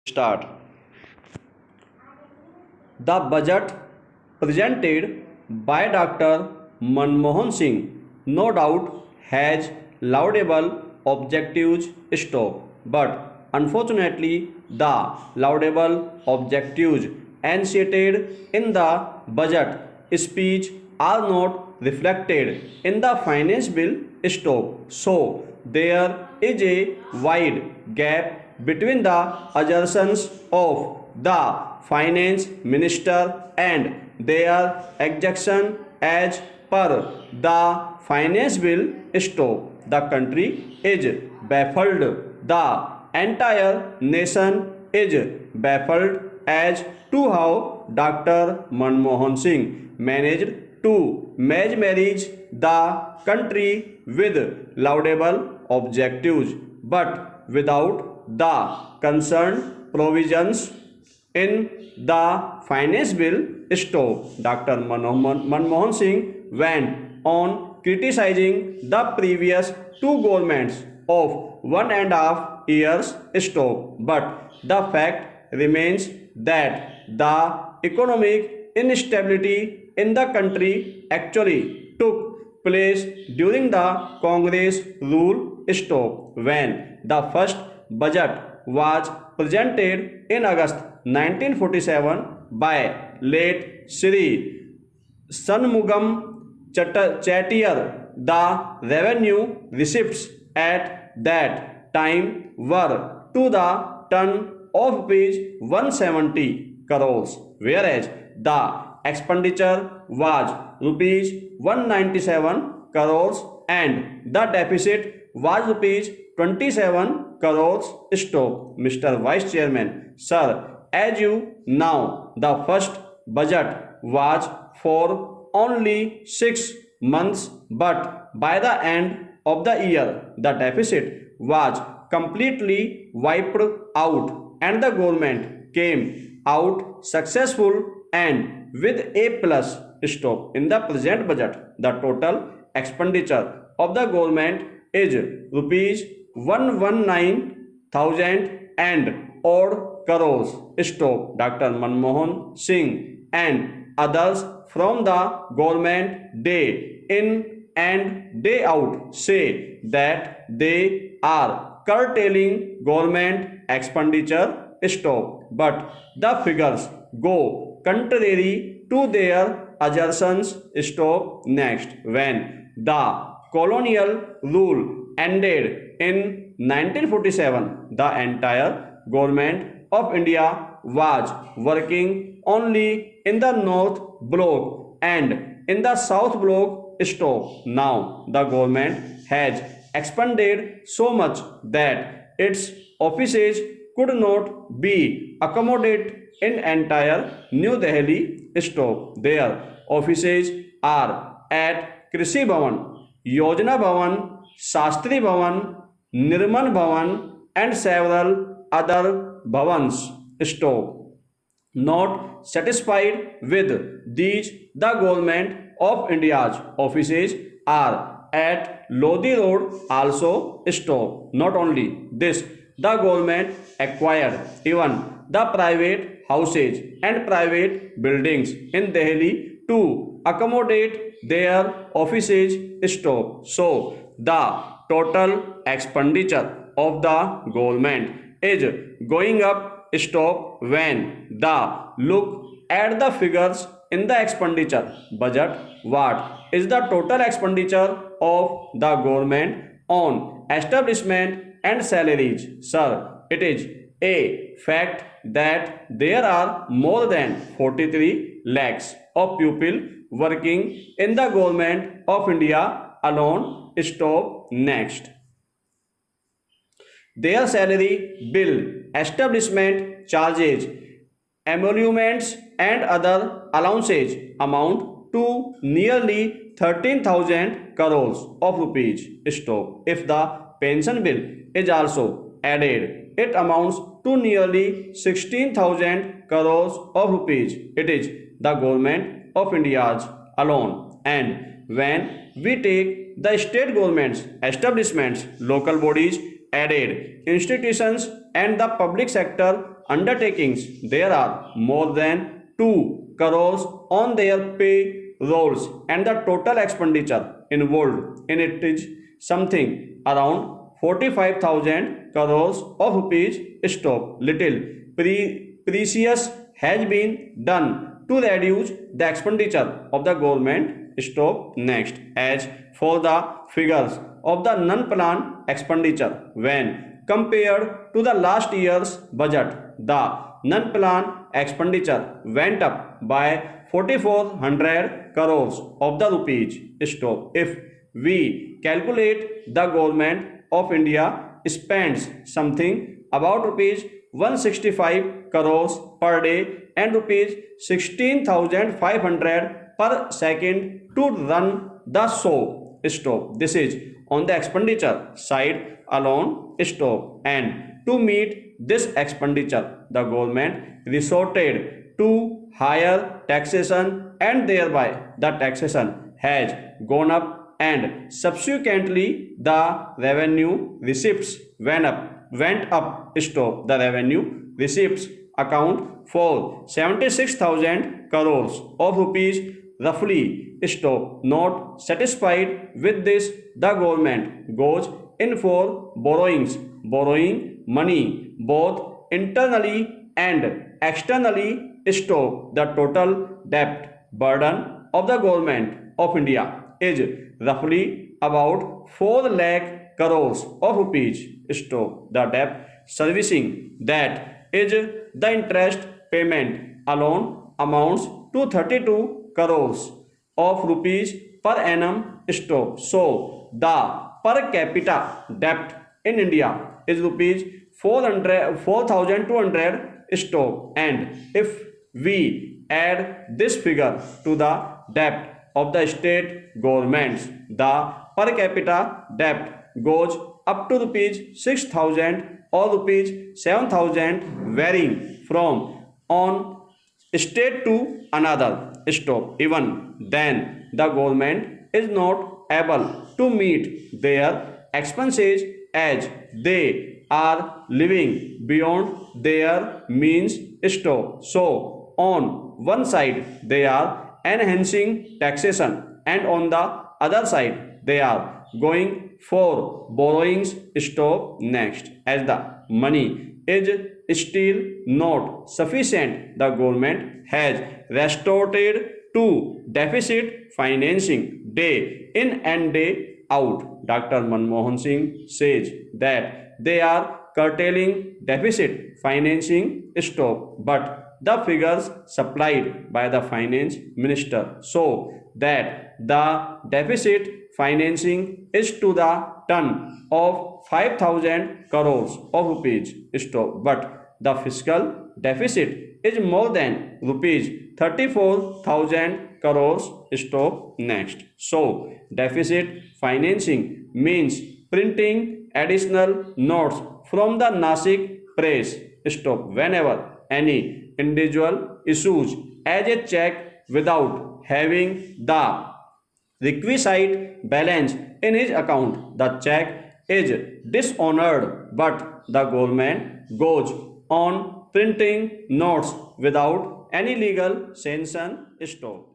Start. The budget presented by Dr. Manmohan Singh no doubt has laudable objectives stop, but unfortunately the laudable objectives enunciated in the budget speech are not reflected in the finance bill stop. So there is a wide gap between the assertions of the finance minister and their execution as per the finance bill stop. The country is baffled. The entire nation is baffled as to how Dr. Manmohan Singh managed to mesmerize the country with laudable objectives but without the concerned provisions in the finance bill stop. Dr. Manmohan Singh went on criticizing the previous two governments of 1.5 years stop, but the fact remains that the economic instability in the country actually took place during the Congress rule stop when the first budget was presented in August 1947 by late Sri Shanmugam Chettiar. The revenue receipts at that time were to the tune of rupees 170 crores, whereas the expenditure was rupees 197 crores and the deficit was rupees 27 crores. Stop, Mr. Vice Chairman. Sir, as you know, the first budget was for only 6 months, but by the end of the year, the deficit was completely wiped out and the government came out successful and with a plus. Stop. In the present budget, the total expenditure of the government is rupees 119,000 and odd crores. Stop. Dr. Manmohan Singh and others from the government day in and day out say that they are curtailing government expenditure. Stop. But the figures go contrary to their assertions. Stop. Next, when the colonial rule ended in 1947, the entire government of India was working only in the North Bloc and in the South Bloc. Stop. Now the government has expanded so much that its offices could not be accommodated in entire New Delhi. Stop. Their offices are at Krishi Bhavan, Yojana Bhavan, Shastri Bhavan, Nirman Bhavan and several other bhavans. Stop. Not satisfied with these, the government of India's offices are at Lodi Road also. Stop. Not only this, the government acquired even the private houses and private buildings in Delhi to accommodate their offices. Stop. So the total expenditure of the government is going up. Stop. When the look at the figures in the expenditure budget, what is the total expenditure of the government on establishment and salaries? Sir, it is a fact that there are more than 43 lakhs of people working in the government of India alone. Stop. Next, their salary bill, establishment charges, emoluments and other allowances amount to nearly 13,000 crores of rupees. Stop. If the pension bill is also added, it amounts to nearly 16,000 crores of rupees. It is the government of India's alone. And when we take the state governments, establishments, local bodies, added institutions and the public sector undertakings. There are more than 2 crores on their payrolls, and the total expenditure involved in it is something around 45,000 crores of rupees. Stop. Little precious has been done to reduce the expenditure of the government. Stop. Next. As for the figures of the non-planned expenditure, when compared to the last year's budget, the non-planned expenditure went up by 4,400 crores of the rupees. Stop. If we calculate the government of India spends something about rupees 165 crores per day and rupees 16,500 per second to run the show. Stop. This is on the expenditure side alone. Stop. And to meet this expenditure, the government resorted to higher taxation, and thereby the taxation has gone up, and subsequently the revenue receipts went up. Stop. The revenue receipts account for 76,000 crores of rupees roughly. Stop. Not satisfied with this, the government goes in for borrowing money both internally and externally. Stop. The total debt burden of the government of India is roughly about 4 lakh crores of rupees. Stop. The debt servicing, that is the interest payment alone, amounts to 32 crores of rupees per annum. Stop. So the per capita debt in India is rupees 4,200. Stop. And if we add this figure to the debt of the state governments, the per capita debt goes up to rupees 6,000 or rupees 7,000, varying from one state to another. Stop. Even then, the government is not able to meet their expenses, as they are living beyond their means. Stop. So on one side they are enhancing taxation, and on the other side they are going for borrowings. Stop. Next. As the money is still not sufficient, the government has resorted to deficit financing day in and day out. Dr. Manmohan Singh says that they are curtailing deficit financing. Stop. But the figures supplied by the finance minister show that the deficit financing is to the tune of 5,000 crores of rupees. Stop. But the fiscal deficit is more than rupees 34,000 crores. Stop. Next. So deficit financing means printing additional notes from the Nasik press. Stop. Whenever any individual issues as a check without having the requisite balance in his account, the check is dishonored. But the government goes on printing notes without any legal sanction. Stop.